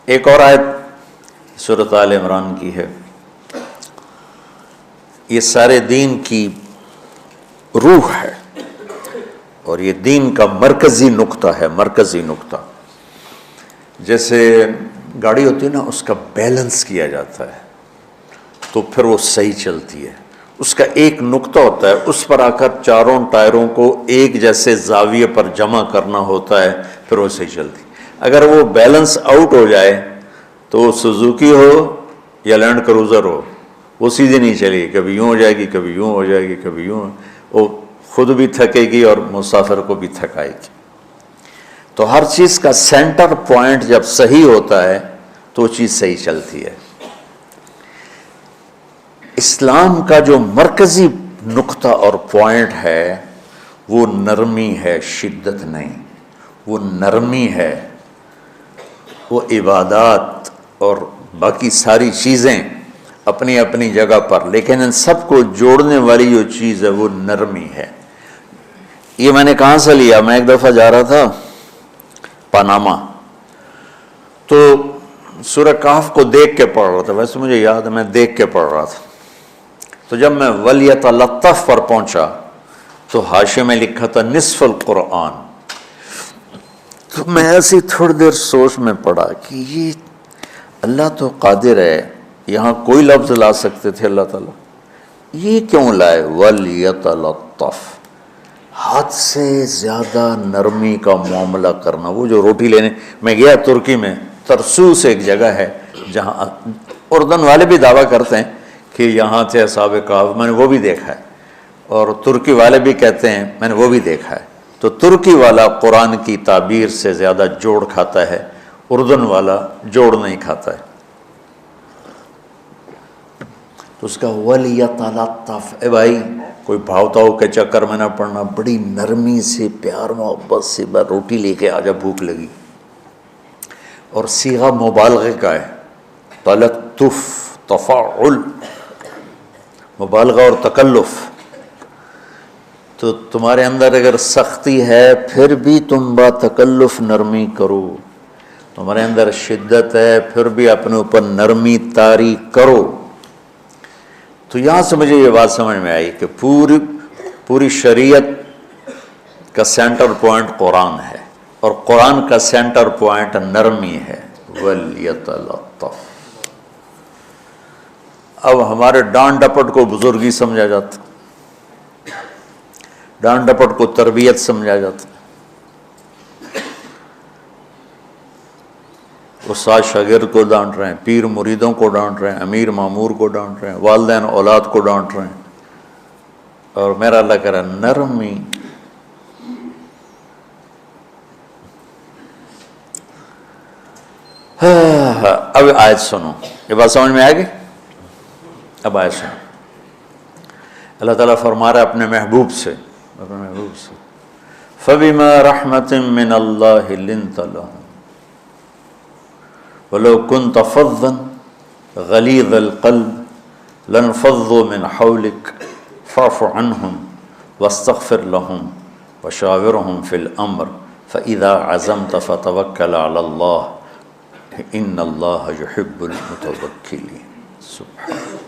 ایک اور آیت سورۃ آل عمران کی ہے، یہ سارے دین کی روح ہے اور یہ دین کا مرکزی نقطہ ہے، مرکزی نقطہ۔ جیسے گاڑی ہوتی ہے نا، اس کا بیلنس کیا جاتا ہے تو پھر وہ صحیح چلتی ہے۔ اس کا ایک نقطہ ہوتا ہے، اس پر آ کر چاروں ٹائروں کو ایک جیسے زاویے پر جمع کرنا ہوتا ہے، پھر وہ صحیح چلتی۔ اگر وہ بیلنس آؤٹ ہو جائے تو سوزوکی ہو یا لینڈ کروزر ہو، وہ سیدھی نہیں چلے گی، کبھی یوں ہو جائے گی، کبھی یوں ہو جائے گی، کبھی یوں، وہ خود بھی تھکے گی اور مسافر کو بھی تھکائے گی۔ تو ہر چیز کا سینٹر پوائنٹ جب صحیح ہوتا ہے تو وہ چیز صحیح چلتی ہے۔ اسلام کا جو مرکزی نقطہ اور پوائنٹ ہے وہ نرمی ہے، شدت نہیں، وہ نرمی ہے۔ وہ عبادات اور باقی ساری چیزیں اپنی اپنی جگہ پر، لیکن ان سب کو جوڑنے والی جو چیز ہے وہ نرمی ہے۔ یہ میں نے کہاں سے لیا؟ میں ایک دفعہ جا رہا تھا پاناما، تو سورہ کہف کو دیکھ کے پڑھ رہا تھا، ویسے مجھے یاد ہے میں دیکھ کے پڑھ رہا تھا۔ تو جب میں وَلْيَتَلَطَّفْ پر پہنچا تو حاشیے میں لکھا تھا نصف القرآن۔ تو میں ایسی تھوڑی دیر سوچ میں پڑا کہ یہ اللہ تو قادر ہے، یہاں کوئی لفظ لا سکتے تھے اللہ تعالیٰ، یہ کیوں لائے وَلْيَتَلَطَّفْ؟ حد سے زیادہ نرمی کا معاملہ کرنا۔ وہ جو روٹی لینے میں گیا ترکی میں، ترسوس ایک جگہ ہے جہاں اردن والے بھی دعویٰ کرتے ہیں کہ یہاں تھے اصحاب کہف، میں نے وہ بھی دیکھا ہے، اور ترکی والے بھی کہتے ہیں میں نے وہ بھی دیکھا ہے۔ تو ترکی والا قرآن کی تعبیر سے زیادہ جوڑ کھاتا ہے، اردن والا جوڑ نہیں کھاتا ہے۔ تو اس کا وَلْيَتَلَطَّفْ، اے بھائی کوئی بھاؤ تاؤ کے چکر میں نہ پڑنا، بڑی نرمی سے پیار محبت سے بس روٹی لے کے آجا، بھوک لگی۔ اور صیغہ مبالغے کا ہے، تلطف، تفاعل، مبالغہ اور تکلف۔ تو تمہارے اندر اگر سختی ہے پھر بھی تم با تکلف نرمی کرو، تمہارے اندر شدت ہے پھر بھی اپنے اوپر نرمی طاری کرو۔ تو یہاں سے مجھے یہ بات سمجھ میں آئی کہ پوری شریعت کا سینٹر پوائنٹ قرآن ہے، اور قرآن کا سینٹر پوائنٹ نرمی ہے، وَلْيَتَلَطَّفْ۔ اب ہمارے ڈانٹ ڈپٹ کو بزرگی سمجھا جاتا، ڈانٹ ڈپٹ کو تربیت سمجھا جاتا، استاد شاگرد کو ڈانٹ رہے ہیں، پیر مریدوں کو ڈانٹ رہے ہیں، امیر مامور کو ڈانٹ رہے ہیں، والدین اولاد کو ڈانٹ رہے ہیں، اور میرا اللہ کہہ رہا ہے نرمی۔ اب آیت سنو، یہ بات سمجھ میں آئے گی؟ اب آیت سنو، اللہ تعالیٰ فرما رہا ہے اپنے محبوب سے، فَبِمَا رَحْمَةٍ مِّنَ اللَّهِ لِنْتَ لَهُمْ وَلَوْ كُنْتَ فَظًّا غَلِيظَ الْقَلْبِ لَانفَضُّوا مِنْ حَوْلِكَ فَاعْفُ عَنْهُمْ وَاسْتَغْفِرْ لَهُمْ وَشَاوِرْهُمْ فِي الْأَمْرِ فَإِذَا عَزَمْتَ فَتَوَكَّلْ عَلَى اللَّهِ إِنَّ اللَّهَ يُحِبُّ الْمُتَوَكِّلِينَ۔ سبحان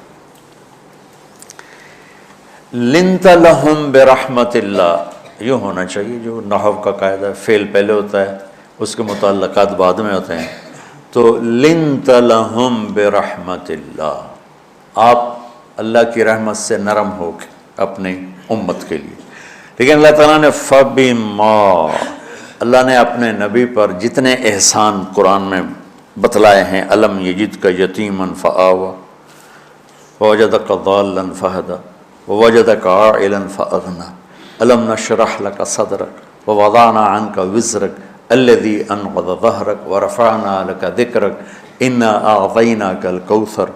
لنت لہم برحمت اللہ، یوں ہونا چاہیے، جو نحو کا قاعدہ ہے، فعل پہلے ہوتا ہے اس کے متعلقات بعد میں ہوتے ہیں۔ تو لنت لہم برحمت اللہ، آپ اللہ کی رحمت سے نرم ہو کے اپنی امت کے لیے۔ لیکن اللہ تعالیٰ نے فبما، اللہ نے اپنے نبی پر جتنے احسان قرآن میں بتلائے ہیں، الم یجدک یتیما فآویٰ ووجدک ضالا فہدیٰ ووجدک عائلا فأغنیٰ الم نشرح لک صدرک ووضعنا عنک وزرک الذی انقض ظہرک ورفعنا لک ذکرک انا اعطیناک الکوثر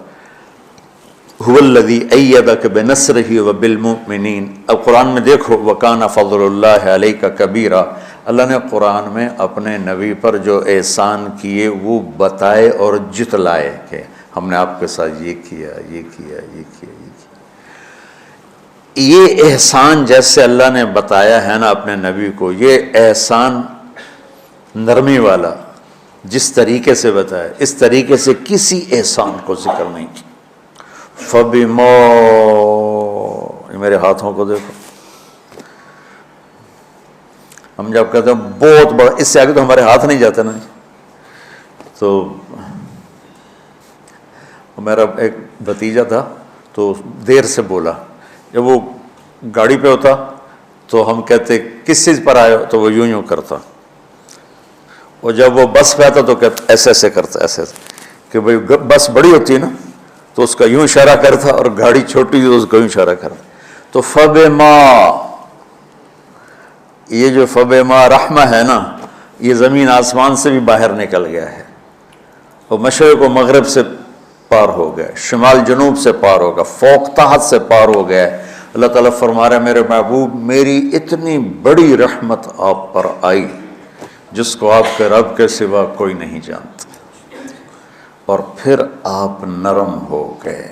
هو الذی ایدک بنصرہ وبالمؤمنین۔ اب قرآن میں دیکھو، وکان فضل اللہ علیک کبیرا، اللہ نے قرآن میں اپنے نبی پر جو احسان کیے وہ بتائے اور جتلائے کہ ہم نے آپ کے ساتھ یہ کیا، یہ کیا، یہ کیا، یہ کیا۔ یہ احسان جیسے اللہ نے بتایا ہے نا اپنے نبی کو، یہ احسان نرمی والا، جس طریقے سے بتایا اس طریقے سے کسی احسان کو ذکر نہیں کیا. فَبِمَا، یہ میرے ہاتھوں کو دیکھو، ہم جب کہتے ہیں بہت بڑا، اس سے آگے تو ہمارے ہاتھ نہیں جاتے نا. تو میرا ایک بھتیجا تھا تو دیر سے بولا، جب وہ گاڑی پہ ہوتا تو ہم کہتے کس چیز پر آئے ہو، تو وہ یوں کرتا، اور جب وہ بس پہ آتا تو کہتا ایسے ایسے کرتا، ایسے کہ بھئی بس بڑی ہوتی ہے نا تو اس کا یوں اشارہ کرتا، اور گاڑی چھوٹی تو اس کا یوں اشارہ کرتا. تو فَبِمَا، یہ جو فَبِمَا رحمہ ہے نا، یہ زمین آسمان سے بھی باہر نکل گیا ہے، اور مشرق و مغرب سے پار ہو گیا، شمال جنوب سے پار ہوگا، فوق تحت سے پار ہو گیا. اللہ تعالیٰ فرما رہا ہے میرے محبوب میری اتنی بڑی رحمت آپ پر آئی جس کو آپ کے رب کے سوا کوئی نہیں جانتا، اور پھر آپ نرم ہو گئے،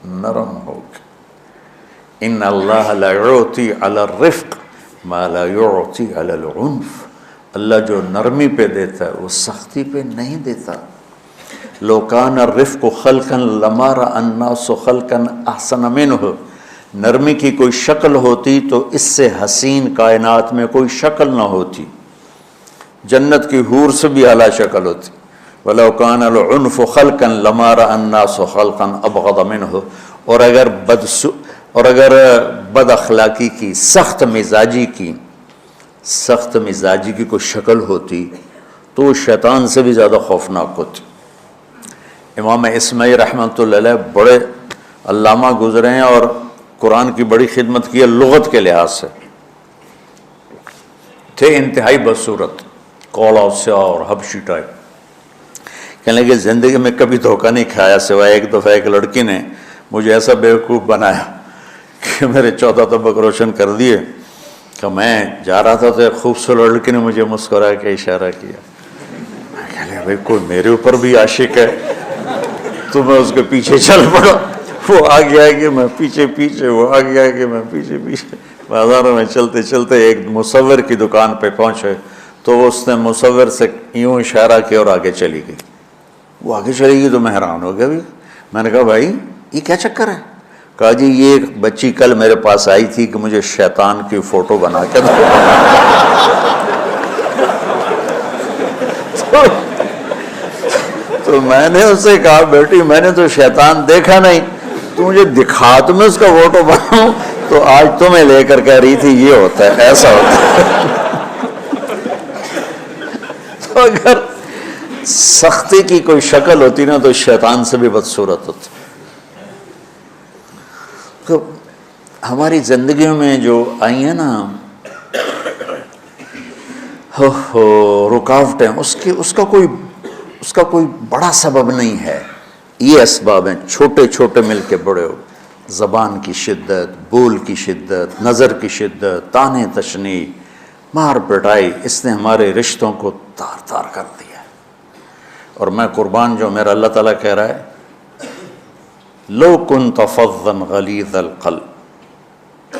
نرم ہو گئے. ان اللہ لا یعطی علی الرفق ما لا یعطی علی العنف، اللہ جو نرمی پہ دیتا ہے وہ سختی پہ نہیں دیتا. لو کان الرفق خلقا لما رأى الناس خلقا احسن منه، نرمی کی کوئی شکل ہوتی تو اس سے حسین کائنات میں کوئی شکل نہ ہوتی، جنت کی حور سے بھی اعلیٰ شکل ہوتی. وَلَوْ كَانَ الْعُنْفُ خَلْقًا لَمَا رَأَى النَّاسُ خَلْقًا أَبْغَضَ مِنْهُ، اور اگر بد اخلاقی کی، سخت مزاجی کی کوئی شکل ہوتی تو وہ شیطان سے بھی زیادہ خوفناک ہوتی. امام اسماعیل رحمۃ اللہ علیہ بڑے علامہ گزرے ہیں اور قرآن کی بڑی خدمت کی ہے لغت کے لحاظ سے، تھے انتہائی بدصورت، کولا سیاہ اور حبشی ٹائپ. کہنے لگے زندگی میں کبھی دھوکہ نہیں کھایا سوائے ایک دفعہ ایک لڑکی نے مجھے ایسا بیوقوف بنایا کہ میرے 14 طبق روشن کر دیے کہ میں جا رہا تھا تو ایک خوبصورت لڑکی نے مجھے مسکرا کے اشارہ کیا. میں کہہ لیا بھائی کوئی میرے اوپر بھی عاشق ہے، تو میں اس کے پیچھے چل پڑا، وہ آگے آگے میں پیچھے، وہ آگے آگے میں پیچھے. بازاروں میں چلتے چلتے ایک مصور کی دکان پہ پہنچے تو اس نے مصور سے یوں اشارہ کیا اور آگے چلی گئی. وہ آگے چلی گئی تو میں حیران ہو گیا. بھی میں نے کہا بھائی یہ کیا چکر ہے؟ کہا جی یہ ایک بچی کل میرے پاس آئی تھی کہ مجھے شیطان کی فوٹو بنا کے دو. تو میں نے اس سے کہا بیٹی میں نے تو شیطان دیکھا نہیں، تو مجھے دکھا تو میں اس کا فوٹو بناؤں. تو آج تمہیں لے کر کہہ رہی تھی یہ ہوتا ہے، ایسا ہوتا ہے. تو اگر سختی کی کوئی شکل ہوتی نا تو شیطان سے بھی بدصورت ہوتی. تو ہماری زندگیوں میں جو آئی ہیں نا رکاوٹیں، اس کا کوئی بڑا سبب نہیں ہے. یہ اسباب ہیں چھوٹے چھوٹے مل کے بڑے ہو. زبان کی شدت، بول کی شدت، نظر کی شدت، تانے تشنی، مار پٹائی، اس نے ہمارے رشتوں کو تار تار کر دیا. اور میں قربان جو میرا اللہ تعالیٰ کہہ رہا ہے لو کنت فظا غلیظ القلب،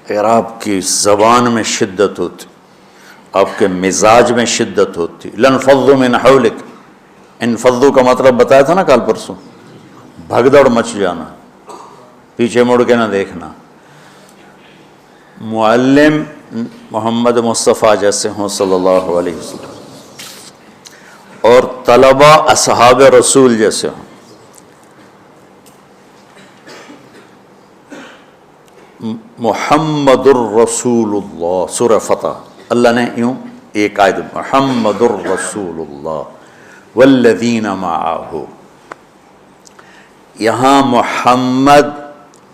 اگر آپ کی زبان میں شدت ہوتی، آپ کے مزاج میں شدت ہوتی، لانفضوا من حولک. انفضوا کا مطلب بتایا تھا نا کل پرسوں، بھگدڑ مچ جانا، پیچھے مڑ کے نہ دیکھنا. معلم محمد مصطفیٰ جیسے ہوں صلی اللہ علیہ وسلم، اور طلبہ اصحاب رسول جیسے ہوں. محمد الرسول اللہ، سورہ فتح اللہ نے یوں ایک آیت محمد الرسول اللہ والذین معہ. یہاں محمد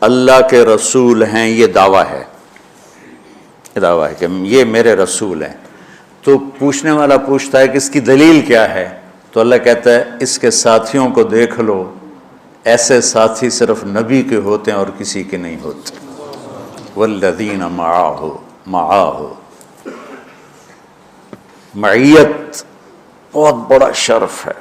اللہ کے رسول ہیں، یہ دعویٰ ہے کہ یہ میرے رسول ہیں. تو پوچھنے والا پوچھتا ہے کہ اس کی دلیل کیا ہے؟ تو اللہ کہتا ہے اس کے ساتھیوں کو دیکھ لو، ایسے ساتھی صرف نبی کے ہوتے ہیں اور کسی کے نہیں ہوتے. والذین معاہ، معیت بہت بڑا شرف ہے.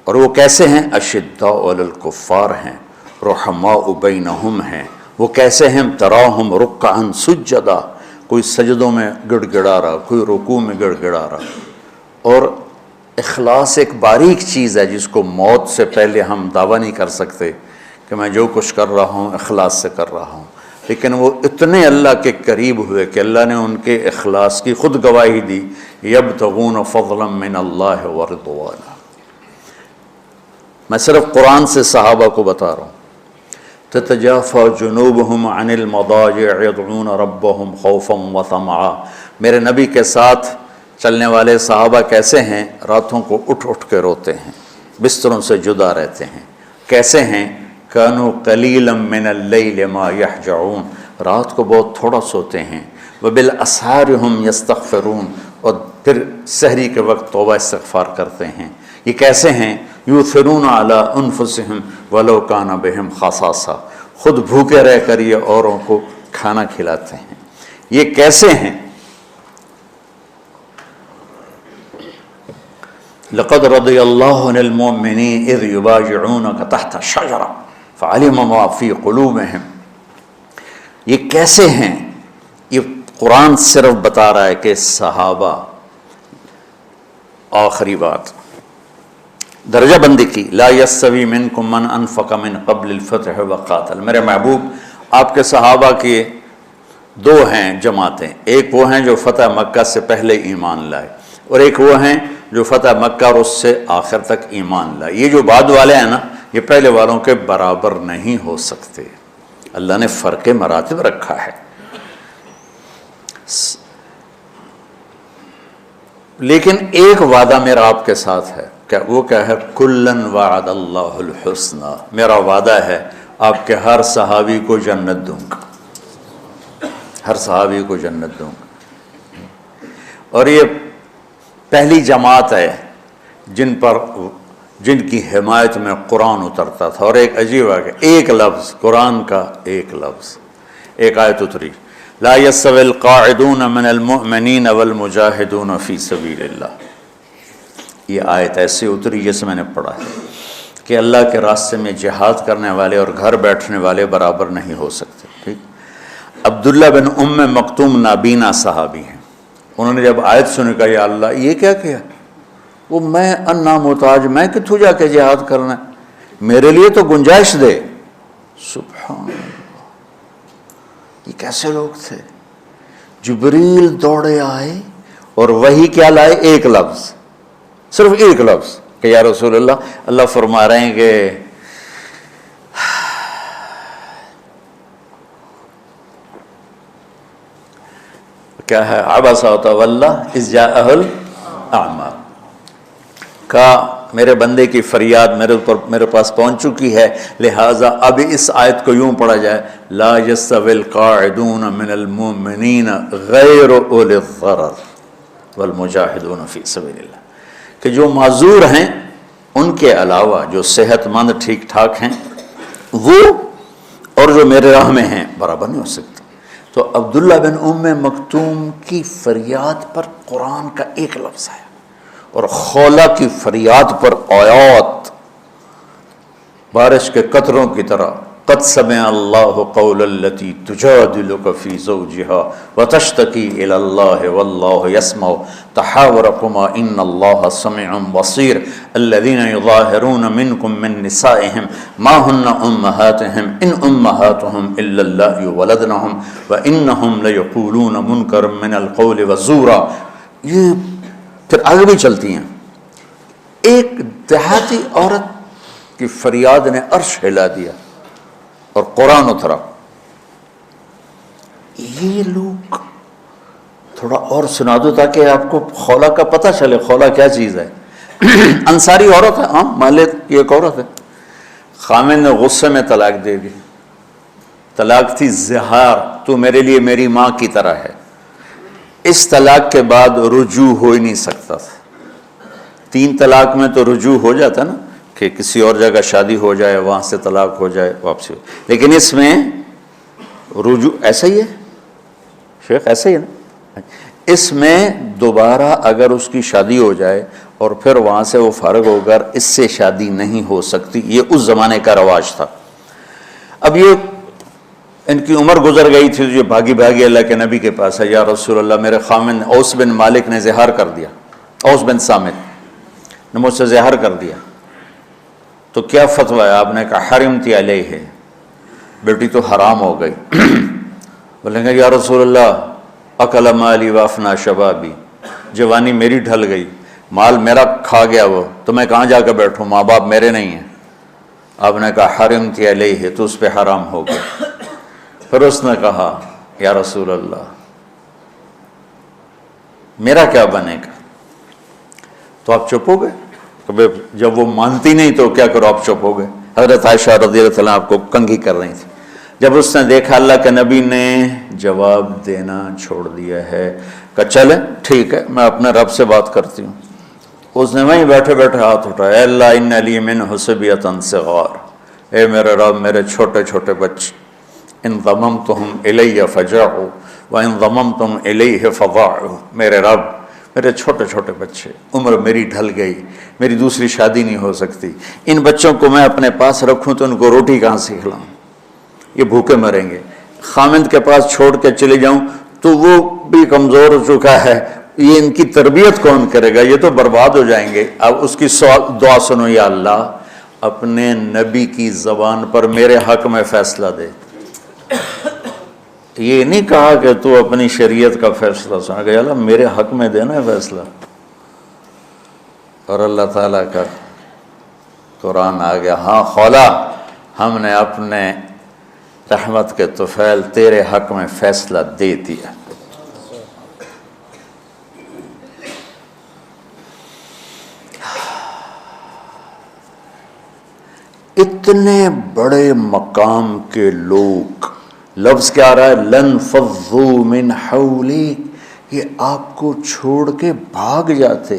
اور وہ کیسے ہیں؟ اشداء علی الکفار ہیں، رحماء بینہم ہیں. وہ کیسے ہیں؟ تراہم رکعا سجدا، کوئی سجدوں میں گڑ گڑا رہا، کوئی رکوع میں گڑ گڑا رہا. اور اخلاص ایک باریک چیز ہے جس کو موت سے پہلے ہم دعویٰ نہیں کر سکتے کہ میں جو کچھ کر رہا ہوں اخلاص سے کر رہا ہوں، لیکن وہ اتنے اللہ کے قریب ہوئے کہ اللہ نے ان کے اخلاص کی خود گواہی دی، یبتغون فضلا من اللہ ورضوانا۔ میں صرف قرآن سے صحابہ کو بتا رہا ہوں، تتجافى جنوبهم عن المضاجع يدعون ربهم خوفا وطمعا۔ میرے نبی کے ساتھ چلنے والے صحابہ کیسے ہیں؟ راتوں کو اٹھ اٹھ کے روتے ہیں، بستروں سے جدا رہتے ہیں۔ کیسے ہیں؟ كانوا قليلا من الليل ما يهجعون، رات کو بہت تھوڑا سوتے ہیں۔ وبالاسحار هم يستغفرون، اور پھر سحری کے وقت توبہ استغفار کرتے ہیں۔ یہ کیسے ہیں؟ یؤثرون علی انفسہم ولو کان بہم خصاصہ، خود بھوکے رہ کر یہ اوروں کو کھانا کھلاتے ہیں۔ یہ کیسے ہیں؟ لقد رضی اللہ عن المؤمنین اذ یبایعونک تحت الشجرہ فعلم ما فی قلوبہم۔ یہ کیسے ہیں؟ یہ قرآن صرف بتا رہا ہے کہ صحابہ، آخری بات درجہ بندی کی، لا یستوی منکم من انفق من قبل الفتح وقاتل۔ میرے محبوب، آپ کے صحابہ کے دو ہیں جماعتیں، ایک وہ ہیں جو فتح مکہ سے پہلے ایمان لائے، اور ایک وہ ہیں جو فتح مکہ اور اس سے آخر تک ایمان لائے۔ یہ جو بعد والے ہیں نا، یہ پہلے والوں کے برابر نہیں ہو سکتے، اللہ نے فرق مراتب رکھا ہے۔ لیکن ایک وعدہ میرا آپ کے ساتھ ہے، وہ کیا ہے؟ کلن وعد اللہ الحسنى، میرا وعدہ ہے آپ کے ہر صحابی کو جنت دوں گا، ہر صحابی کو جنت دوں گا۔ اور یہ پہلی جماعت ہے جن کی حمایت میں قرآن اترتا تھا۔ اور ایک عجیب ہے، ایک لفظ قرآن کا، ایک لفظ، ایک آیت اتری، لا يستوي القاعدون من المؤمنین والمجاہدون فی سبیل اللہ۔ یہ آیت ایسے اتری جیسے میں نے پڑھا ہے کہ اللہ کے راستے میں جہاد کرنے والے اور گھر بیٹھنے والے برابر نہیں ہو سکتے۔ ٹھیک، عبداللہ بن ام مکتوم نابینا صحابی ہیں، انہوں نے جب آیت سنی کہا یا اللہ یہ کیا کیا؟ وہ میں انا محتاج، میں کتوں جا کے جہاد کرنا ہے، میرے لیے تو گنجائش دے۔ سبحان اللہ، یہ کیسے لوگ تھے؟ جبریل دوڑے آئے اور وہی کیا لائے؟ ایک لفظ، صرف ایک لفظ کہ یا رسول اللہ، اللہ فرما رہے ہیں کہ کیا ہے؟ عبس وتولی اذ جاءہ الاعمی، کہا میرے بندے کی فریاد میرے پاس پہنچ چکی ہے، لہٰذا اب اس آیت کو یوں پڑھا جائے، لا یستوی القاعدون من المؤمنین غیر اولی الضرر والمجاہدون فی سبیل اللہ، کہ جو معذور ہیں ان کے علاوہ جو صحت مند ٹھیک ٹھاک ہیں وہ اور جو میرے راہ میں ہیں برابر نہیں ہو سکتے۔ تو عبداللہ بن ام مکتوم کی فریاد پر قرآن کا ایک لفظ ہے، اور خولہ کی فریاد پر آیات بارش کے قطروں کی طرح، قد سمع اللہ قول التی تجادلک فی زوجہا وتشتکی الی اللہ واللہ یسمع تحاورکما ان اللہ سمیع بصیر الذین یظاہرون منکم من نسائہم ما ہن امہاتہم ان امہاتہم الا اللہ ولدنہم وانہم لیقولون منکر من القول وزورا۔ یہ پھر آگے بھی چلتی ہیں۔ ایک دیہاتی عورت کی فریاد نے عرش ہلا دیا اور قرآن اترا۔ یہ لوگ تھوڑا اور سنا دو تاکہ آپ کو خولہ کا پتہ چلے، خولہ کیا چیز ہے۔ انصاری عورت ہے، ہاں مالک کی ایک عورت ہے، خامن نے غصے میں طلاق دے دی، طلاق تھی زہار، تو میرے لیے میری ماں کی طرح ہے۔ اس طلاق کے بعد رجوع ہو ہی نہیں سکتا تھا۔ 3 طلاق میں تو رجوع ہو جاتا نا، کہ کسی اور جگہ شادی ہو جائے، وہاں سے طلاق ہو جائے، واپسی ہو، لیکن اس میں رجوع ایسا ہی ہے شیخ، ایسا ہی ہے نا، اس میں دوبارہ اگر اس کی شادی ہو جائے اور پھر وہاں سے وہ فارغ ہو کر اس سے شادی نہیں ہو سکتی، یہ اس زمانے کا رواج تھا۔ اب یہ ان کی عمر گزر گئی تھی، جو بھاگی بھاگی اللہ کے نبی کے پاس ہے، یا رسول اللہ میرے خامن اوس بن مالک نے زہار کر دیا، اوس بن صامت نے مجھ سے زہر کر دیا، تو کیا فتویٰ ہے؟ آپ نے کہا حرمتی علیہ، بیٹی تو حرام ہو گئی۔ بولیں گے یا رسول اللہ اکل مالی وافنا شبابی، جوانی میری ڈھل گئی، مال میرا کھا گیا وہ، تو میں کہاں جا کے بیٹھوں، ماں باپ میرے نہیں ہیں۔ آپ نے کہا حرمتی علیہ، تو اس پہ حرام ہو گیا۔ پھر اس نے کہا یا رسول اللہ میرا کیا بنے گا؟ تو آپ چپ ہو گئے؟ جب وہ مانتی نہیں تو کیا کرو، آپ چپ ہو گئے۔ حضرت عائشہ رضی اللہ عنہا آپ کو کنگھی کر رہی تھی۔ جب اس نے دیکھا اللہ کے نبی نے جواب دینا چھوڑ دیا ہے، کہا چلے ٹھیک ہے میں اپنے رب سے بات کرتی ہوں۔ اس نے وہیں بیٹھے بیٹھے ہاتھ اٹھایا، اے اللہ ان لی منہ صبیۃ صغار، اے میرے رب میرے چھوٹے چھوٹے بچے، ان ضممتہم الی فجعوا وان ضممتم الیہ فضاعوا، میرے رب میرے چھوٹے چھوٹے بچے، عمر میری ڈھل گئی، میری دوسری شادی نہیں ہو سکتی، ان بچوں کو میں اپنے پاس رکھوں تو ان کو روٹی کہاں سے کھلاؤں، یہ بھوکے مریں گے۔ خامند کے پاس چھوڑ کے چلے جاؤں تو وہ بھی کمزور ہو چکا ہے، یہ ان کی تربیت کون کرے گا، یہ تو برباد ہو جائیں گے۔ اب اس کی دعا سنو، یا اللہ اپنے نبی کی زبان پر میرے حق میں فیصلہ دے۔ یہ نہیں کہا کہ تو اپنی شریعت کا فیصلہ سنا، کہ اللہ میرے حق میں دینا ہے فیصلہ۔ اور اللہ تعالیٰ کا قرآن آ گیا، ہاں خولا ہم نے اپنے رحمت کے طفیل تیرے حق میں فیصلہ دے دیا۔ اتنے بڑے مقام کے لوگ، لفظ کیا آ رہا ہے، لن فضوا من حولی، یہ آپ کو چھوڑ کے بھاگ جاتے۔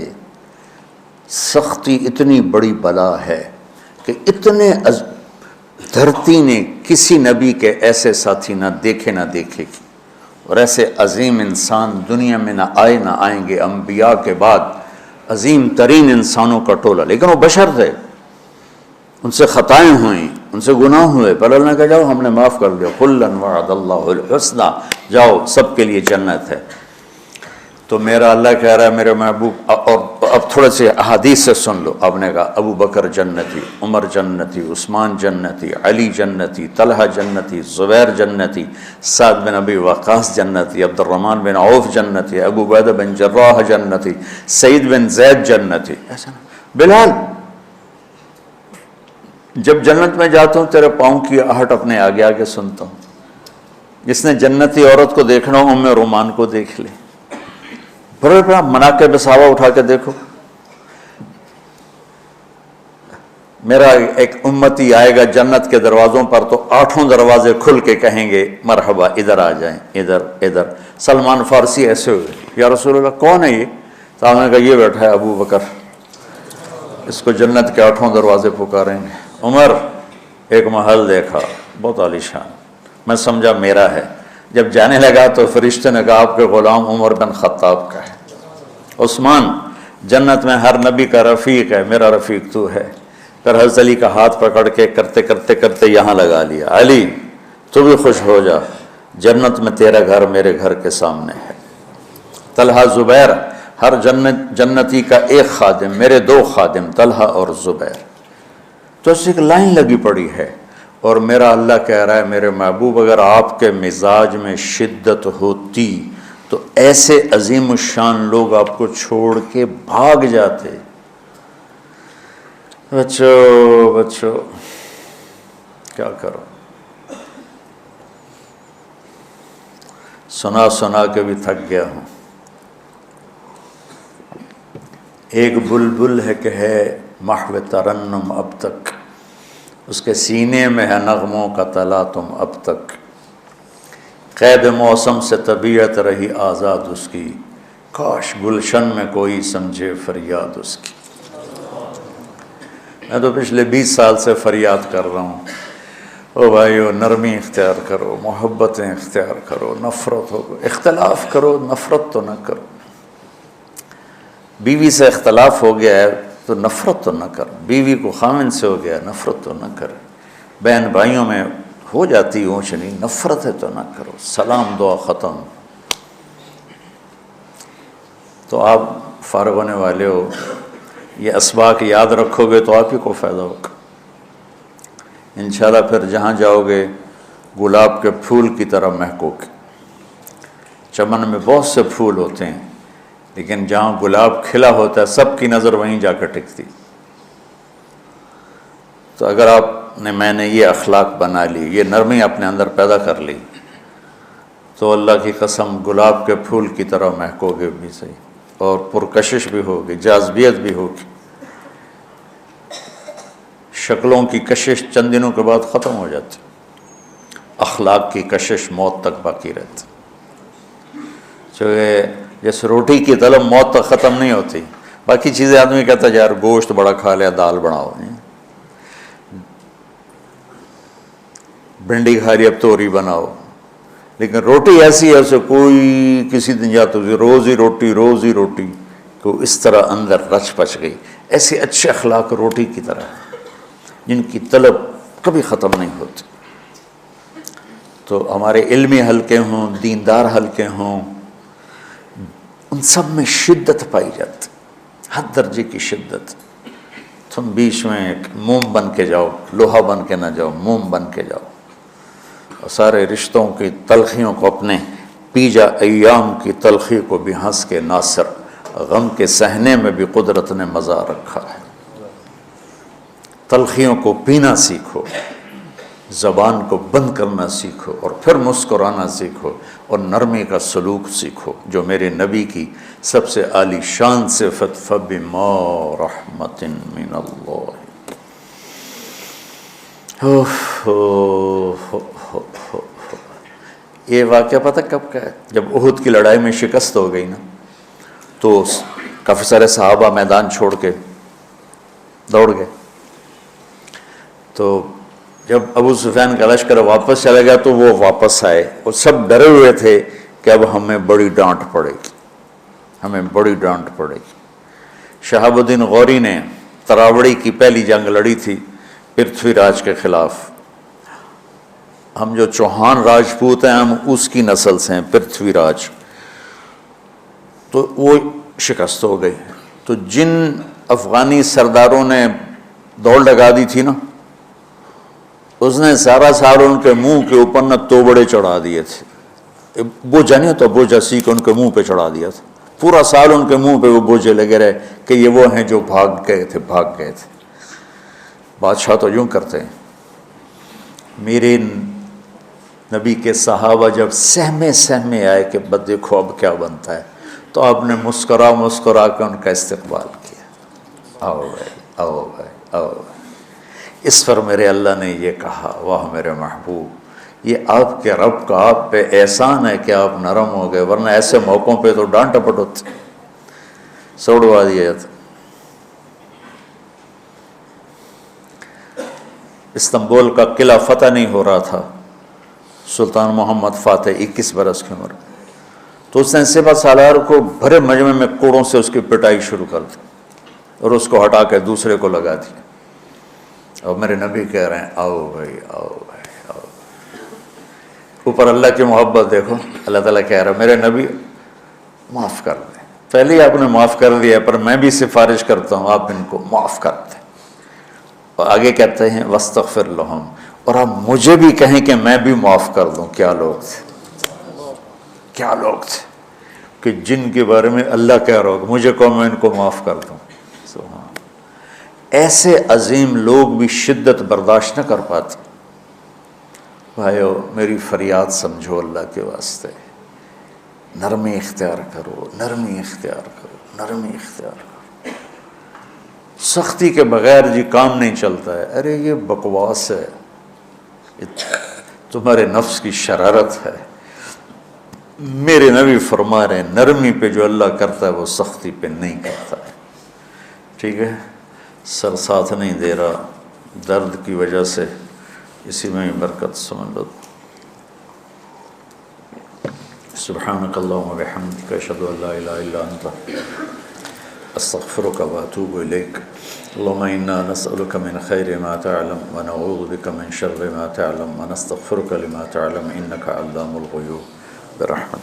سختی اتنی بڑی بلا ہے کہ اتنے دھرتی نے کسی نبی کے ایسے ساتھی نہ دیکھے نہ دیکھے گی، اور ایسے عظیم انسان دنیا میں نہ آئے نہ آئیں گے۔ انبیاء کے بعد عظیم ترین انسانوں کا ٹولہ، لیکن وہ بشر تھے، ان سے خطائیں ہوئیں، ان سے گناہ ہوئے، پر اللہ نے کہا جاؤ ہم نے معاف کر دیا، کلا وعد اللہ الحسنی، جاؤ سب کے لیے جنت ہے۔ تو میرا اللہ کہہ رہا ہے میرے محبوب، اور اب تھوڑے سے احادیث سے سن لو۔ آپ نے کہا ابو بکر جنتی، عمر جنتی، عثمان جنتی، علی جنتی، طلحہ جنتی، زبیر جنتی، سعد بن ابی وقاص جنتی، عبد الرحمن بن عوف جنتی، ابو عبیدہ بن جراح جنتی، سعید بن زید جنتی، ایسا نا بلال جب جنت میں جاتا ہوں تیرے پاؤں کی آہٹ اپنے آگے آگے سنتا ہوں۔ جس نے جنتی عورت کو دیکھنا ہو ام رومان کو دیکھ لے، بڑے بڑا مناقب صحابہ اٹھا کے دیکھو۔ میرا ایک امتی آئے گا جنت کے دروازوں پر تو 8 دروازے کھل کے کہیں گے مرحبا ادھر آ جائیں، ادھر ادھر۔ سلمان فارسی ایسے ہوئے، یا رسول اللہ کون ہے یہ؟ تو ہم نے کہا یہ بیٹھا ہے ابو بکر، اس کو جنت کے 8 دروازے پکاریں گے۔ عمر ایک محل دیکھا بہت عالیشان، میں سمجھا میرا ہے۔ جب جانے لگا تو فرشتے نے کہا آپ کے غلام عمر بن خطاب کا ہے۔ عثمان جنت میں ہر نبی کا رفیق ہے، میرا رفیق تو ہے۔ پھر حضرت علی کا ہاتھ پکڑ کے کرتے کرتے کرتے یہاں لگا لیا، علی تو بھی خوش ہو جا، جنت میں تیرا گھر میرے گھر کے سامنے ہے۔ طلحہ زبیر، ہر جنتی کا ایک خادم، میرے 2 خادم طلحہ اور زبیر۔ تو اس ایک لائن لگی پڑی ہے، اور میرا اللہ کہہ رہا ہے میرے محبوب اگر آپ کے مزاج میں شدت ہوتی تو ایسے عظیم الشان لوگ آپ کو چھوڑ کے بھاگ جاتے۔ بچو کیا کرو، سنا سنا کے بھی تھک گیا ہوں۔ ایک بلبل ہے کہ ہے محو ترنم اب تک، اس کے سینے میں ہے نغموں کا تلاطم اب تک، قید موسم سے طبیعت رہی آزاد اس کی، کاش گلشن میں کوئی سمجھے فریاد اس کی۔ میں تو پچھلے 20 سال سے فریاد کر رہا ہوں، او بھائیو نرمی اختیار کرو، محبتیں اختیار کرو، نفرت ہو، اختلاف کرو، نفرت تو نہ کرو۔ بیوی سے اختلاف ہو گیا ہے تو نفرت تو نہ کر، بیوی کو خامن سے ہو گیا نفرت تو نہ کر، بہن بھائیوں میں ہو جاتی اونچ نہیں، نفرت ہے تو نہ کرو، سلام دعا ختم۔ تو آپ فارغ ہونے والے ہو، یہ اسباق یاد رکھو گے تو آپ ہی کو فائدہ ہوگا انشاءاللہ۔ پھر جہاں جاؤ گے گلاب کے پھول کی طرح مہکو گے۔ چمن میں بہت سے پھول ہوتے ہیں، لیکن جہاں گلاب کھلا ہوتا ہے سب کی نظر وہیں جا کر ٹکتی۔ تو اگر میں نے یہ اخلاق بنا لی، یہ نرمی اپنے اندر پیدا کر لی، تو اللہ کی قسم گلاب کے پھول کی طرح مہکو گے بھی صحیح، اور پرکشش بھی ہوگی، جاذبیت بھی ہوگی۔ شکلوں کی کشش چند دنوں کے بعد ختم ہو جاتی، اخلاق کی کشش موت تک باقی رہتی۔ جیسے روٹی کی طلب موت تک ختم نہیں ہوتی، باقی چیزیں آدمی کہتا ہے یار گوشت بڑا کھا لیا، دال بناؤ، بھنڈی کھا لی اب توری بناؤ، لیکن روٹی ایسی ہے اسے کوئی کسی دن جاتا روز ہی روٹی روز ہی روٹی، تو اس طرح اندر رچ پچ گئی۔ ایسے اچھے اخلاق روٹی کی طرح ہیں جن کی طلب کبھی ختم نہیں ہوتی۔ تو ہمارے علمی حلقے ہوں، دیندار حلقے ہوں، ان سب میں شدت پائی جاتی، ہر درجے کی شدت۔ تم بیچ میں ایک موم بن کے جاؤ، لوہا بن کے نہ جاؤ، موم بن کے جاؤ، اور سارے رشتوں کی تلخیوں کو اپنے پی جا، ایام کی تلخی کو بھی ہنس کے ناصر، غم کے سہنے میں بھی قدرت نے مزہ رکھا ہے۔ تلخیوں کو پینا سیکھو، زبان کو بند کرنا سیکھو، اور پھر مسکرانا سیکھو، اور نرمی کا سلوک سیکھو، جو میرے نبی کی سب سے عالی شان صفت فَبِمَا رَحْمَةٍ مِّنَ اللَّهِ۔ یہ واقعہ پتہ کب کا ہے؟ جب احد کی لڑائی میں شکست ہو گئی نا، تو کافی سارے صحابہ میدان چھوڑ کے دوڑ گئے۔ تو جب ابو سفیان کا لشکر واپس چلا گیا تو وہ واپس آئے، اور سب ڈرے ہوئے تھے کہ اب ہمیں بڑی ڈانٹ پڑے گی، ہمیں بڑی ڈانٹ پڑے گی۔ شہاب الدین غوری نے تراوڑی کی پہلی جنگ لڑی تھی پرتھوی راج کے خلاف۔ ہم جو چوہان راجپوت ہیں ہم اس کی نسل سے ہیں، پرتھوی راج، تو وہ شکست ہو گئی۔ تو جن افغانی سرداروں نے دوڑ لگا دی تھی نا، اس نے سارا سال ان کے منہ کے اوپر نہ توبڑے چڑھا دیے تھے، بوجھا نہیں ہوتا، بوجھا سیکھ ان کے منہ پہ چڑھا دیا تھا، پورا سال ان کے منہ پہ وہ بوجھے لگے رہے کہ یہ وہ ہیں جو بھاگ گئے تھے۔ بادشاہ تو یوں کرتے ہیں۔ میرے نبی کے صحابہ جب سہمے آئے کہ بس دیکھو اب کیا بنتا ہے، تو آپ نے مسکرا کے ان کا استقبال کیا، آؤ بھائی آؤ بھائی آؤ بھائی۔ اس پر میرے اللہ نے یہ کہا، واہ میرے محبوب، یہ آپ کے رب کا آپ پہ احسان ہے کہ آپ نرم ہو گئے، ورنہ ایسے موقعوں پہ تو ڈانٹ ٹپٹ ہوتی، سوڑوا دیا جاتا۔ استنبول کا قلعہ فتح نہیں ہو رہا تھا، سلطان محمد فاتح 21 برس کی عمر، تو اس نے سپہ سالار کو بھرے مجمع میں کوڑوں سے اس کی پٹائی شروع کر دی، اور اس کو ہٹا کے دوسرے کو لگا دی۔ اور میرے نبی کہہ رہے ہیں آؤ بھائی آؤ بھائی آؤ۔ اوپر اللہ کی محبت دیکھو، اللہ تعالیٰ کہہ رہا ہے میرے نبی معاف کر دیں، پہلے ہی آپ نے معاف کر دیا، پر میں بھی سفارش کرتا ہوں آپ ان کو معاف کر دیں۔ اور آگے کہتے ہیں وَاسْتَغْفِرْ لَهُمْ، اور آپ مجھے بھی کہیں کہ میں بھی معاف کر دوں۔ کیا لوگ تھے کہ جن کے بارے میں اللہ کہہ رہا ہو مجھے کہو میں ان کو معاف کر دوں۔ ایسے عظیم لوگ بھی شدت برداشت نہ کر پاتے۔ بھائیو میری فریاد سمجھو اللہ کے واسطے، نرمی اختیار کرو، نرمی اختیار کرو، نرمی اختیار کرو۔ سختی کے بغیر جی کام نہیں چلتا ہے، ارے یہ بکواس ہے، تمہارے نفس کی شرارت ہے۔ میرے نبی فرما رہے ہیں نرمی پہ جو اللہ کرتا ہے وہ سختی پہ نہیں کرتا ہے۔ ٹھیک ہے، سر ساتھ نہیں دے رہا درد کی وجہ سے، اسی میں برکت سمجھ لو۔ سبحانک اللہم و بحمدک، اشہد ان لا الہ الا انت، استغفرک و اتوب الیک۔ اللہم انا نسألک من خیر ما تعلم ونعوذ بک من شر ما تعلم ونستغفرک لما تعلم انک علام الغیوب برحمتک۔